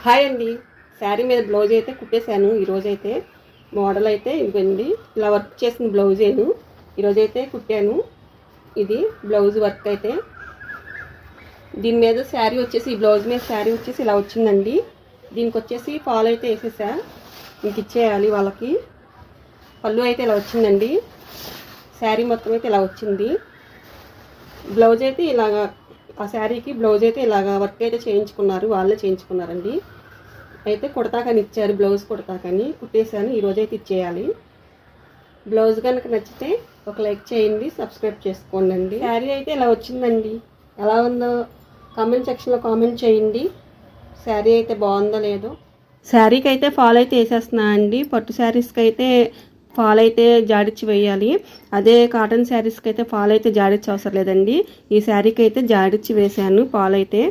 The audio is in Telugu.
హాయ్ అండి. శారీ మీద బ్లౌజ్ అయితే కుట్టేశాను. ఈరోజైతే మోడల్ అయితే ఇవ్వండి, ఇలా వర్క్ చేసిన బ్లౌజేను ఈరోజైతే కుట్టాను. ఇది బ్లౌజ్ వర్క్ అయితే దీని మీద శారీ వచ్చేసి, ఈ బ్లౌజ్ మీద శారీ వచ్చేసి ఇలా వచ్చిందండి. దీనికి వచ్చేసి ఫాల్ అయితే వేసేసా, ఇంక ఇచ్చేయాలి వాళ్ళకి. పళ్ళు అయితే ఇలా వచ్చిందండి. శారీ మొత్తం అయితే ఇలా వచ్చింది. బ్లౌజ్ అయితే ఇలాగా, ఆ శారీకి బ్లౌజ్ అయితే ఇలాగా వర్క్ అయితే చేయించుకున్నారు, వాళ్ళే చేయించుకున్నారండి. అయితే కుడతాకని ఇచ్చారు, బ్లౌజ్ కుడతాకని కుట్టేశాను. ఈరోజైతే ఇచ్చేయాలి. బ్లౌజ్ కనుక నచ్చితే ఒక లైక్ చేయండి, సబ్స్క్రైబ్ చేసుకోండి అండి. శారీ అయితే ఇలా వచ్చిందండి. ఎలా ఉందో కామెంట్ సెక్షన్లో కామెంట్ చేయండి. శారీ అయితే బాగుందో లేదో. శారీకి అయితే ఫాల్ అయితే వేసేస్తున్నా అండి. పట్టు శారీస్కి అయితే ఫాల్ అయితే జాడిచ్చి వేయాలి. అదే కాటన్ శారీస్కి అయితే ఫాల్ అయితే జాడిచ్చి అవసరం లేదండి. ఈ శారీకి అయితే జాడిచ్చి వేసాను ఫాల్ అయితే.